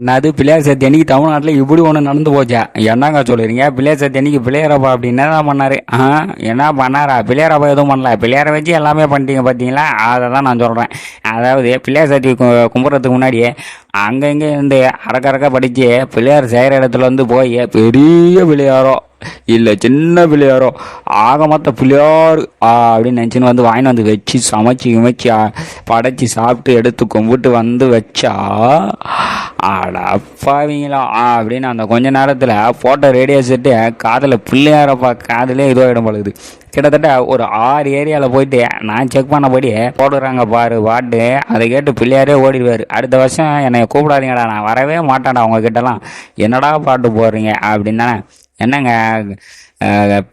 என்னது பிள்ளையார் சதுர்த்தி அன்னைக்கு தமிழ்நாட்டில் இப்படி ஒன்று நடந்து போச்சா? என்னங்க சொல்லுறீங்க? பிள்ளையார் சதுர்த்தி அன்னைக்கு பிள்ளையாரப்பா அப்படி என்ன பண்ணாரு? என்ன பண்ணாரா? பிள்ளையாரப்பா எதுவும் பண்ணல. பிள்ளையாரை வச்சு எல்லாமே பண்ணிட்டீங்க பார்த்தீங்களா? அதை தான் நான் சொல்கிறேன். அதாவது பிள்ளையார் சதுர்த்தி கும்பிட்றதுக்கு முன்னாடியே அங்கங்கே இருந்து அரக்க படித்து பிள்ளையார் செய்கிற இடத்துல வந்து போய் பெரிய பிள்ளையாரோ இல்லை சின்ன பிள்ளையாரோ ஆக மொத்த பிள்ளையார் அப்படின்னு நினச்சின்னு வந்து வாங்கின்னு வந்து வச்சு சமைச்சு கிமைச்சு படைச்சி சாப்பிட்டு எடுத்து கும்பிட்டு வந்து வச்சா அடப்பாவீங்களா அப்படின்னு அந்த கொஞ்ச நேரத்தில் போட்டோ ரேடியோ செட்டு காதில் பிள்ளையாரப்பா காதிலே இதுவாகிடும் பழகுது. கிட்டத்தட்ட ஒரு 6 ஏரியாவில் போயிட்டு நான் செக் பண்ணபடி போடுறாங்க பாரு பாட்டு. அதை கேட்டு பிள்ளையாரே ஓடிடுவார். அடுத்த வருஷம் என்னை கூப்பிடாதீங்கடா, நான் வரவே மாட்டேன்டா உங்ககிட்டலாம். என்னடா பாட்டு போடுறீங்க அப்படின்னு தானே. என்னங்க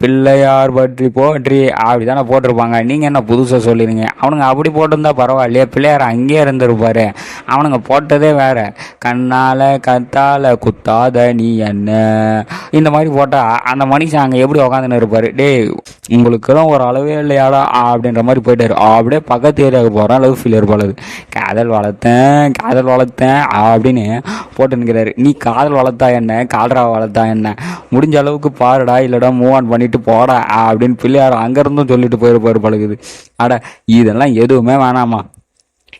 பிள்ளையார் பற்றி போற்றி அப்படி தானே போட்டிருப்பாங்க. நீங்கள் என்ன புதுசாக சொல்லிடுங்க? அவனுங்க அப்படி போட்டிருந்தா பரவாயில்லையே, பிள்ளையார் அங்கேயே இருந்திருப்பாரு. அவனுங்க போட்டதே வேற. கண்ணால் கத்தால குத்தாத நீ என்ன இந்த மாதிரி போட்டால் அந்த மனுஷன் அங்கே எப்படி உக்காந்துன்னு இருப்பார்? டேய் உங்களுக்கெல்லாம் ஒரு அளவே இல்லையாடா அப்படின்ற மாதிரி போயிட்டாரு. அப்படியே பக்கத்து ஏரியாவுக்கு போகிறான். லவ் ஃபீல் இருப்பாளுது. காதல் வளர்த்தேன் அப்படின்னு போட்டுன்னுக்கிறாரு. நீ காதல் வளர்த்தா என்ன, கால்ரா வளர்த்தா என்ன, முடிஞ்ச அளவுக்கு பாருடா, இல்லைடா மூவ் ஆன் பண்ணிட்டு போடா அப்படின்னு பிள்ளையார் அங்கேருந்தும் சொல்லிட்டு போயிருப்பாரு பழகுது. அட இதெல்லாம் எதுவுமே வேணாமா.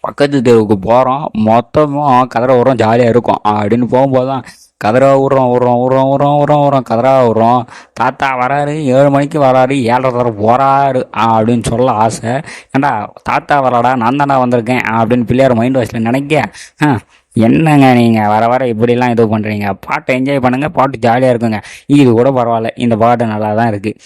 பக்கத்து தெருவுக்கு போகிறோம், மொத்தமும் கதற விட்றோம், ஜாலியாக இருக்கும் அப்படின்னு போகும்போது தான் கதறா விட்றோம் கதறா விட்றோம். தாத்தா வராரு, 7 மணிக்கு வராரு, 7:30 போகிறாரு அப்படின்னு சொல்ல ஆசை. ஏண்டா தாத்தா வராடா, நான் தானே வந்திருக்கேன் அப்படின்னு பிள்ளையார் மைண்ட் வாஷில் நினைக்க. என்னங்க நீங்கள் வர வர இப்படிலாம் இது பண்ணுறீங்க? பாட்டை என்ஜாய் பண்ணுங்கள், பாட்டு ஜாலியாக இருக்குங்க. இது கூட பரவாயில்ல, இந்த பாட்டு நல்லா தான் இருக்குது.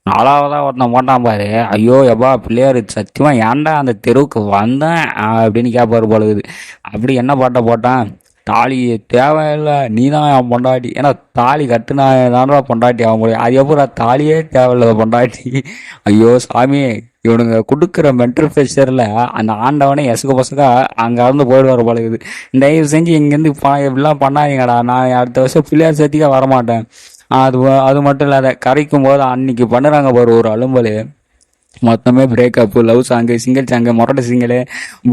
4வதாக ஒருத்தன் போட்டான் பாரு. ஐயோ எப்பா பிள்ளையார் சத்தியமாக ஏன்டா அந்த தெருவுக்கு வந்தேன் அப்படின்னு கேட்பாரு போலுது. அப்படி என்ன பாட்டை போட்டான்? தாலி தேவையில்லை, நீ தான் என் பொண்டாட்டி. ஏன்னா தாலி கட்டுனா தானடா பொண்டாட்டி ஆக முடியும். அது எப்போ தாலியே தேவையில்லை பொண்டாட்டி? ஐயோ சாமி, இவனுங்க கொடுக்குற மென்டல் ப்ரெஷரில் அந்த ஆண்டவனே எசுக்க பசக்கா அங்கே இருந்து போயிடுவார் பழகுது. தயவு செஞ்சு இங்கேருந்து இப்படிலாம் பண்ணாதீங்கடா. நான் அடுத்த வருஷம் பிள்ளையார் சேர்த்திக்க வரமாட்டேன். அது மட்டும் இல்லாத கரைக்கும் போது அன்னைக்கு பண்ணுறாங்க பாரு ஒரு அலும்பல். மொத்தமே breakup, love song, single song, மொரட்டை சிங்கிளு,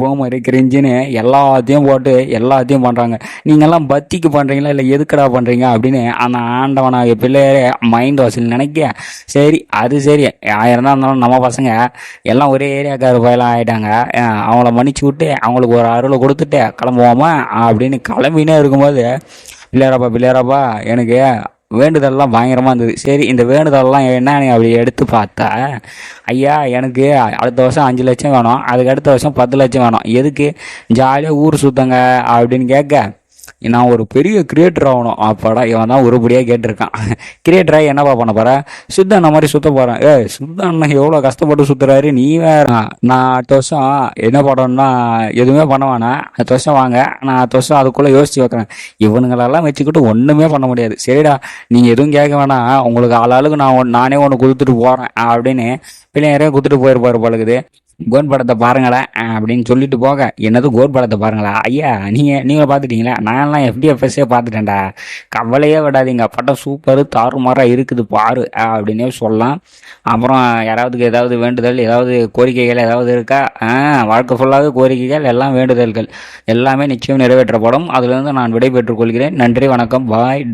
போமரு, கிரிஞ்சின்னு எல்லாத்தையும் போட்டு எல்லாத்தையும் பண்ணுறாங்க. நீங்கள்லாம் பத்திக்கு பண்ணுறீங்களா இல்லை எதுக்கடா பண்ணுறீங்க அப்படின்னு அந்த ஆண்டவனாக பிள்ளையரே மைண்ட் வாசல் நினைக்க. சரி அது சரி, 1000 தான் இருந்தாலும் நம்ம பசங்க எல்லாம் ஒரே ஏரியாக்கார பயிலாம் ஆகிட்டாங்க. அவங்கள மன்னிச்சு விட்டு அவங்களுக்கு ஒரு அருளை கொடுத்துட்டு கிளம்புவோமா அப்படின்னு கிளம்பினே இருக்கும்போது பிள்ளையாரப்பா எனக்கு வேண்டுதல்லாம் பயங்கரமாக இருந்தது. சரி இந்த வேண்டுதல்லாம் என்ன அப்படி எடுத்து பார்த்தா, ஐயா எனக்கு அடுத்த வருஷம் 5 லட்சம் வேணும், அதுக்கு அடுத்த வருஷம் 10 லட்சம் வேணும். எதுக்கு? ஜாலியாக ஊர் சுத்தங்க அப்படின்னு கேட்க, நான் ஒரு பெரிய கிரியேட்டர் ஆகணும். அப்பாடா இவன் தான் உருப்படியாக கேட்டிருக்கான். கிரியேட்டராக என்னப்பா பண்ண போகிற? சுத்தம் அந்த மாதிரி சுற்ற போகிறேன். சுத்தம் அண்ணன் எவ்வளோ கஷ்டப்பட்டு சுற்றுறாரு, நீ வேற. நான் அடுத்த வருஷம் என்ன பண்ணணும்னா எதுவுமே பண்ண வேணாம், அடுத்த வருஷம் வாங்க, நான் அடுத்த வருஷம் அதுக்குள்ளே யோசித்து வைக்கிறேன். இவனுங்களெல்லாம் வச்சுக்கிட்டு ஒன்றுமே பண்ண முடியாது. சரிடா நீங்கள் எதுவும் கேட்க வேணாம், உங்களுக்கு ஆளாளுக்கு நானே ஒன்று கொடுத்துட்டு போகிறேன் அப்படின்னு பிள்ளையாரே கொடுத்துட்டு போயிருப்பாரு பழகுது. கோட் படத்தை பாருங்களேன் அப்படின்னு சொல்லிட்டு போக, என்னது கோட் படத்தை பாருங்களா? ஐயா நீங்களும் பார்த்துட்டீங்களா? நான்லாம் FDFSே பார்த்துட்டேன்டா. கவலையே விடாதீங்க, படம் சூப்பர் தாறுமாறாக இருக்குது பாரு அப்படின்னே சொல்லலாம். அப்புறம் யாராவதுக்கு ஏதாவது வேண்டுதல், ஏதாவது கோரிக்கைகள் ஏதாவது இருக்கா? வாழ்க்கை ஃபுல்லாகவே கோரிக்கைகள், எல்லாம் வேண்டுதல்கள் எல்லாமே நிச்சயம் நிறைவேற்றப்படும். அதுலேருந்து நான் விடை பெற்றுக் கொள்கிறேன். நன்றி, வணக்கம், பாய்.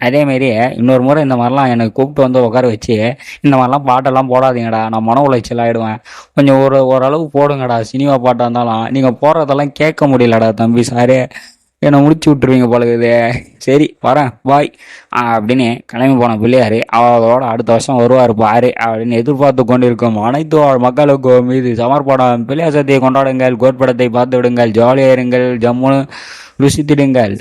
அதேமாரி இன்னொரு முறை இந்த மாதிரிலாம் எனக்கு கூப்பிட்டு வந்து உட்கார வச்சு இந்த மாதிரிலாம் பாட்டெல்லாம் போடாதீங்கடா, நான் மன உளைச்சல் ஆகிடுவேன். கொஞ்சம் ஓரளவு போடுங்கடா. சினிமா பாட்டாக இருந்தாலும் நீங்கள் போடுறதெல்லாம் கேட்க முடியலடா தம்பி, சாரே என்னை முடிச்சு விட்டுருவீங்க போலகுது. சரி வரேன், பாய் அப்படின்னு கிளம்பி போன பிள்ளையார் அவளோட அடுத்த வருஷம் வருவார் பாரு அப்படின்னு எதிர்பார்த்து கொண்டிருக்கும் அனைத்து மக்களுக்கும் மீது சமர்ப்பணம். பிள்ளையார் சதுர்த்தியை கொண்டாடுங்கள், கோட் படத்தை பார்த்து விடுங்கள், ஜாலியாக இருங்கள், ஜம்முன்னு ருசித்திடுங்கள்.